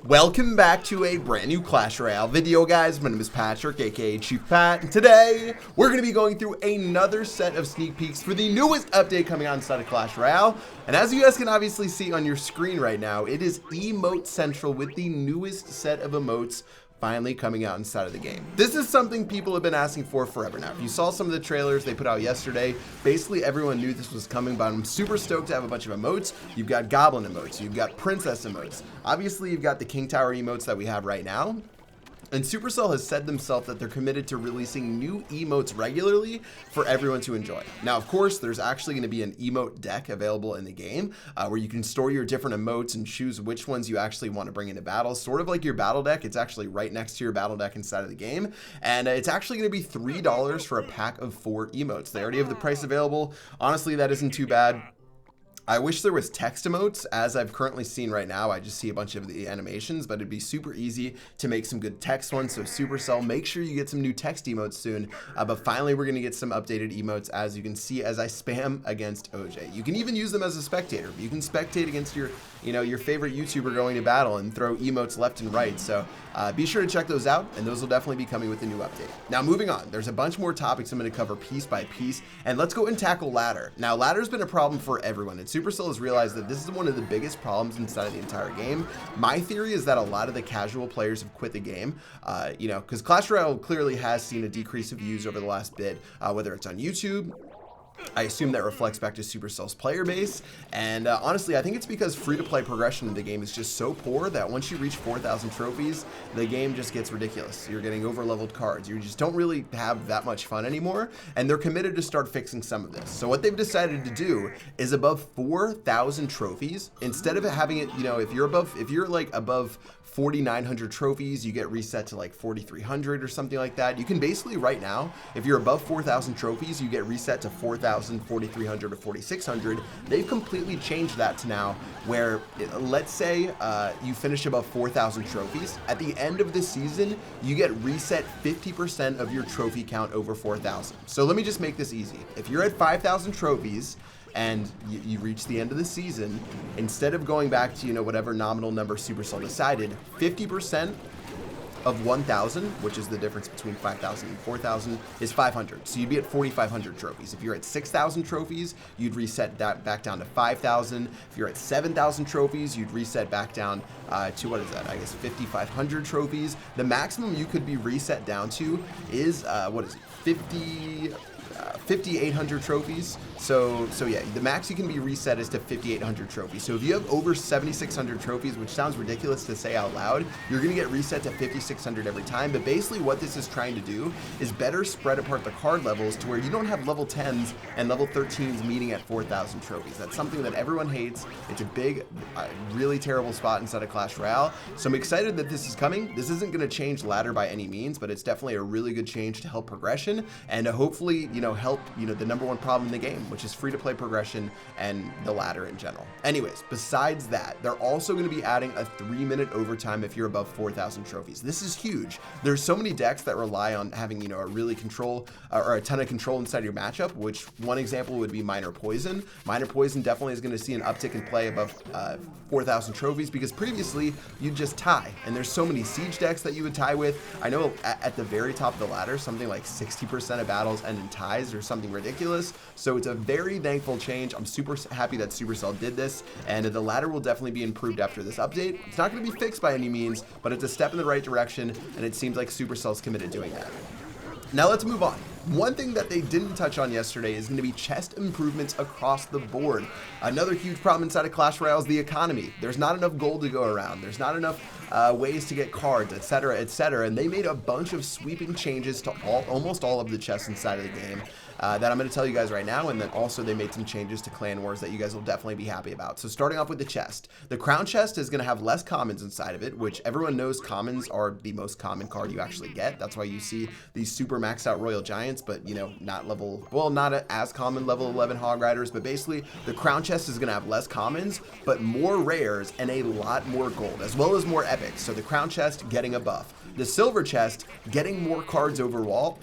Welcome back to a brand new Clash Royale video, guys. My name is Patrick, aka Chief Pat, and today we're going to be going through another set of sneak peeks for the newest update coming out inside of Clash Royale. And as you guys can obviously see on your screen right now, it is Emote Central with the newest set of emotes finally coming out inside of the game. This is something people have been asking for forever now. If you saw some of the trailers they put out yesterday, basically everyone knew this was coming, but I'm super stoked to have a bunch of emotes. You've got Goblin emotes, you've got Princess emotes. Obviously, you've got the King Tower emotes that we have right now. And Supercell has said themselves that they're committed to releasing new emotes regularly for everyone to enjoy. Now, of course, there's actually going to be an emote deck available in the game where you can store your different emotes and choose which ones you actually want to bring into battle. Sort of like your battle deck. It's actually right next to your battle deck inside of the game. And it's actually going to be $3 for a pack of 4 emotes. They already have the price available. Honestly, that isn't too bad. I wish there was text emotes. As I've currently seen right now, I just see a bunch of the animations, but it'd be super easy to make some good text ones. So Supercell, make sure you get some new text emotes soon. But finally, we're going to get some updated emotes, as you can see as I spam against OJ. You can even use them as a spectator. You can spectate against your favorite YouTuber going to battle and throw emotes left and right. So be sure to check those out, and those will definitely be coming with the new update. Now, moving on, there's a bunch more topics I'm going to cover piece by piece, and let's go and tackle ladder. Now, ladder's been a problem for everyone, and Supercell has realized that this is one of the biggest problems inside of the entire game. My theory is that a lot of the casual players have quit the game, because Clash Royale clearly has seen a decrease of views over the last bit, whether it's on YouTube. I assume that reflects back to Supercell's player base, and honestly, I think it's because free-to-play progression in the game is just so poor that once you reach 4,000 trophies, the game just gets ridiculous. You're getting over-leveled cards. You just don't really have that much fun anymore, and they're committed to start fixing some of this. So what they've decided to do is above 4,000 trophies, instead of having it, if you're like above 4,900 trophies, you get reset to like 4,300 or something like that. You can basically right now, if you're above 4,000 trophies, you get reset to 4,000, 4,300, or 4,600. They've completely changed that to now where, let's say you finish above 4,000 trophies. At the end of the season, you get reset 50% of your trophy count over 4,000. So let me just make this easy. If you're at 5,000 trophies, and you reach the end of the season, instead of going back to, whatever nominal number Supercell decided, 50% of 1,000, which is the difference between 5,000 and 4,000, is 500. So you'd be at 4,500 trophies. If you're at 6,000 trophies, you'd reset that back down to 5,000. If you're at 7,000 trophies, you'd reset back down to, what is that? I guess 5,500 trophies. The maximum you could be reset down to is, 5,800 trophies. So yeah, the max you can be reset is to 5,800 trophies. So if you have over 7,600 trophies, which sounds ridiculous to say out loud, you're going to get reset to 5,600 every time. But basically what this is trying to do is better spread apart the card levels to where you don't have level 10s and level 13s meeting at 4,000 trophies. That's something that everyone hates. It's a big, really terrible spot inside of Clash Royale. So I'm excited that this is coming. This isn't going to change ladder by any means, but it's definitely a really good change to help progression and to hopefully, help, the number one problem in the game, which is free-to-play progression and the ladder in general. Anyways, besides that, they're also going to be adding a 3-minute overtime if you're above 4,000 trophies. This is huge. There's so many decks that rely on having, a really control or a ton of control inside your matchup, which one example would be Minor Poison. Minor Poison definitely is going to see an uptick in play above 4,000 trophies because previously you'd just tie, and there's so many siege decks that you would tie with. I know at the very top of the ladder, something like 60% of battles end in ties or something ridiculous. So it's a very thankful change. I'm super happy that Supercell did this, and the ladder will definitely be improved after this update. It's not going to be fixed by any means, but it's a step in the right direction, and it seems like Supercell's committed to doing that. Now let's move on. One thing that they didn't touch on yesterday is going to be chest improvements across the board. Another huge problem inside of Clash Royale is the economy. There's not enough gold to go around. There's not enough ways to get cards, etc., etc. And they made a bunch of sweeping changes to almost all of the chests inside of the game that I'm going to tell you guys right now. And then also they made some changes to Clan Wars that you guys will definitely be happy about. So starting off with the chest. The crown chest is going to have less commons inside of it, which everyone knows commons are the most common card you actually get. That's why you see these super maxed out Royal Giants, but not as common level 11 Hog Riders. But basically the crown chest is going to have less commons, but more rares and a lot more gold, as well as more epics. So the crown chest getting a buff. The silver chest, getting more cards overall.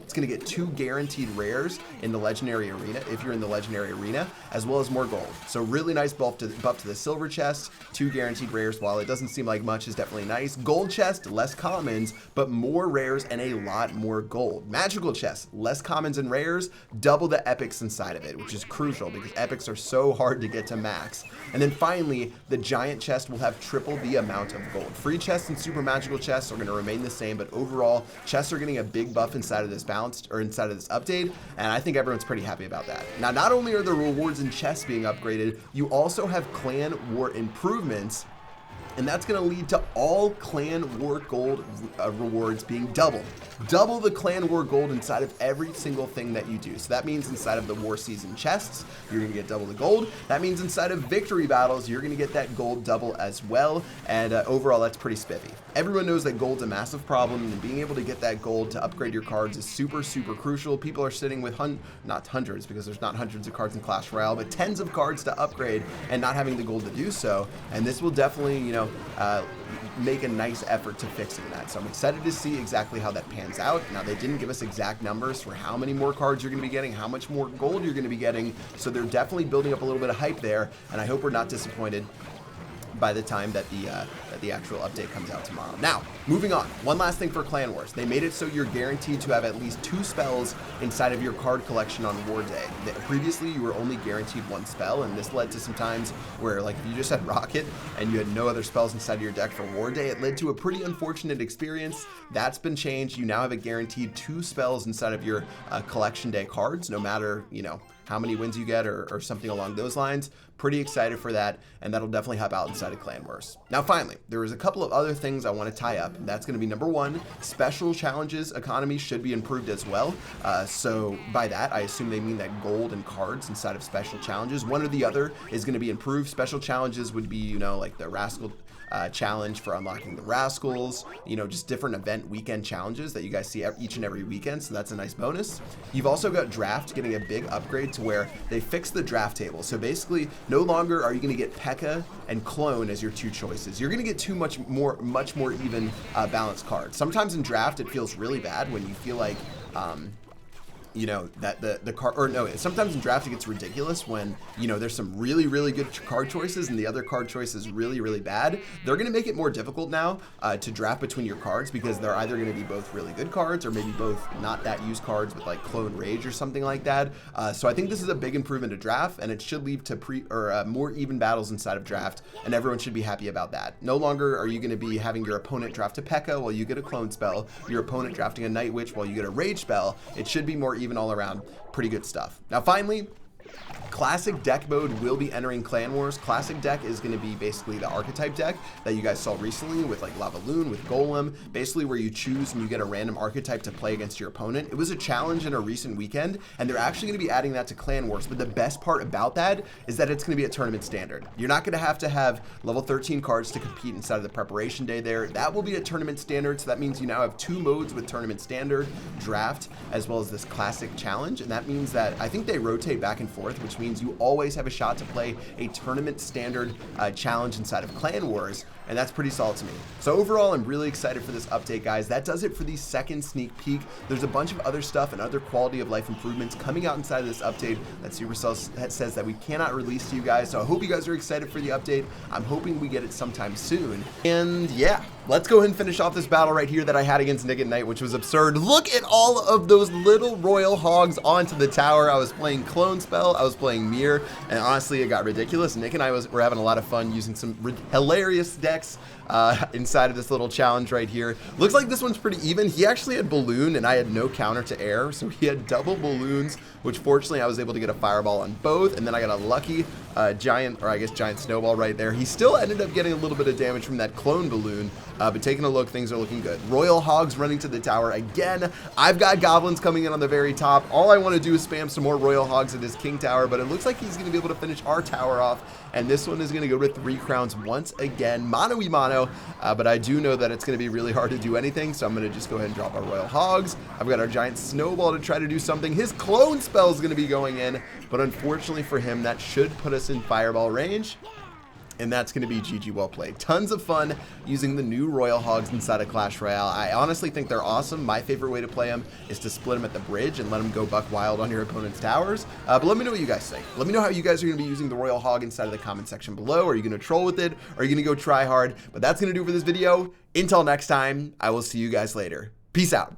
It's going to get 2 guaranteed rares in the legendary arena, if you're in the legendary arena, as well as more gold. So really nice buff to the silver chest, 2 guaranteed rares. While it doesn't seem like much, is definitely nice. Gold chest, less commons, but more rares and a lot more gold. Magical chest, less commons and rares, double the epics inside of it, which is crucial because epics are so hard to get to max. And then finally, the giant chest will have triple the amount of gold. Free chests and super magical chests are going to remain the same, but overall, chests are getting a big buff inside of this inside of this update, and I think everyone's pretty happy about that. Now, not only are the rewards and chests being upgraded, you also have clan war improvements, and that's going to lead to all clan war gold rewards being doubled. Double the clan war gold inside of every single thing that you do. So that means inside of the war season chests, you're going to get double the gold. That means inside of victory battles, you're going to get that gold double as well. And overall, that's pretty spiffy. Everyone knows that gold's a massive problem, and being able to get that gold to upgrade your cards is super, super crucial. People are sitting with not hundreds, because there's not hundreds of cards in Clash Royale, but tens of cards to upgrade and not having the gold to do so. And this will definitely, make a nice effort to fixing that. So I'm excited to see exactly how that pans out. Now, they didn't give us exact numbers for how many more cards you're going to be getting, how much more gold you're going to be getting. So they're definitely building up a little bit of hype there, and I hope we're not disappointed by the time that the actual update comes out tomorrow. Now, moving on. One last thing for Clan Wars. They made it so you're guaranteed to have at least 2 spells inside of your card collection on War Day. Previously, you were only guaranteed 1 spell, and this led to some times where, like, if you just had Rocket and you had no other spells inside of your deck for War Day, it led to a pretty unfortunate experience. That's been changed. You now have a guaranteed 2 spells inside of your collection day cards, no matter, how many wins you get or something along those lines. Pretty excited for that, and that'll definitely help out inside of Clan Wars. Now, finally, there is a couple of other things I want to tie up. That's going to be number 1, special challenges economy should be improved as well. So by that, I assume they mean that gold and cards inside of special challenges, one or the other, is going to be improved. Special challenges would be, like the Rascal challenge for unlocking the Rascals, just different event weekend challenges that you guys see each and every weekend, so that's a nice bonus. You've also got draft getting a big upgrade to where they fixed the draft table. So basically, no longer are you going to get P.E.K.K.A. and Clone as your 2 choices. You're going to get 2 much more even balanced cards. Sometimes in draft, it feels really bad when you feel like that the card, or no, sometimes in draft it gets ridiculous when, there's some really, really good card choices and the other card choice is really, really bad. They're going to make it more difficult now to draft between your cards, because they're either going to be both really good cards or maybe both not that used cards with like Clone Rage or something like that. So I think this is a big improvement to draft, and it should lead to more even battles inside of draft, and everyone should be happy about that. No longer are you going to be having your opponent draft a P.E.K.K.A. while you get a Clone spell, your opponent drafting a Night Witch while you get a Rage spell. It should be more even all around. Pretty good stuff. Now, finally, Classic deck mode will be entering Clan Wars. Classic deck is going to be basically the archetype deck that you guys saw recently with like Lava Loon, with Golem, basically where you choose and you get a random archetype to play against your opponent. It was a challenge in a recent weekend, and they're actually going to be adding that to Clan Wars, but the best part about that is that it's going to be a tournament standard. You're not going to have level 13 cards to compete inside of the preparation day there. That will be a tournament standard, so that means you now have 2 modes with tournament standard, draft, as well as this classic challenge, and that means that I think they rotate back and forth, which means you always have a shot to play a tournament standard challenge inside of Clan Wars, and that's pretty solid to me. So overall, I'm really excited for this update, guys. That does it for the second sneak peek. There's a bunch of other stuff and other quality of life improvements coming out inside of this update that Supercell says that we cannot release to you guys, so I hope you guys are excited for the update. I'm hoping we get it sometime soon. And yeah, let's go ahead and finish off this battle right here that I had against Nick at Night, which was absurd. Look at all of those little royal hogs onto the tower. I was playing Clone Spell, I was playing Mirror, and honestly, it got ridiculous. Nick and I were having a lot of fun using some hilarious decks inside of this little challenge right here. Looks like this one's pretty even. He actually had Balloon, and I had no counter to air, so he had double balloons, which fortunately I was able to get a fireball on both, and then I got a lucky giant snowball right there. He still ended up getting a little bit of damage from that clone balloon, but taking a look, things are looking good. Royal Hogs running to the tower again. I've got goblins coming in on the very top. All I want to do is spam some more Royal Hogs at his king tower, but it looks like he's going to be able to finish our tower off, and this one is going to go to 3 crowns once again, mano y mano, but I do know that it's going to be really hard to do anything, so I'm going to just go ahead and drop our Royal Hogs. I've got our giant snowball to try to do something. His clone spell is going to be going in, but unfortunately for him, that should put us in fireball range. And that's going to be GG well played. Tons of fun using the new Royal Hogs inside of Clash Royale. I honestly think they're awesome. My favorite way to play them is to split them at the bridge and let them go buck wild on your opponent's towers. But let me know what you guys think. Let me know how you guys are going to be using the Royal Hog inside of the comment section below. Are you going to troll with it? Or are you going to go try hard? But that's going to do it for this video. Until next time, I will see you guys later. Peace out.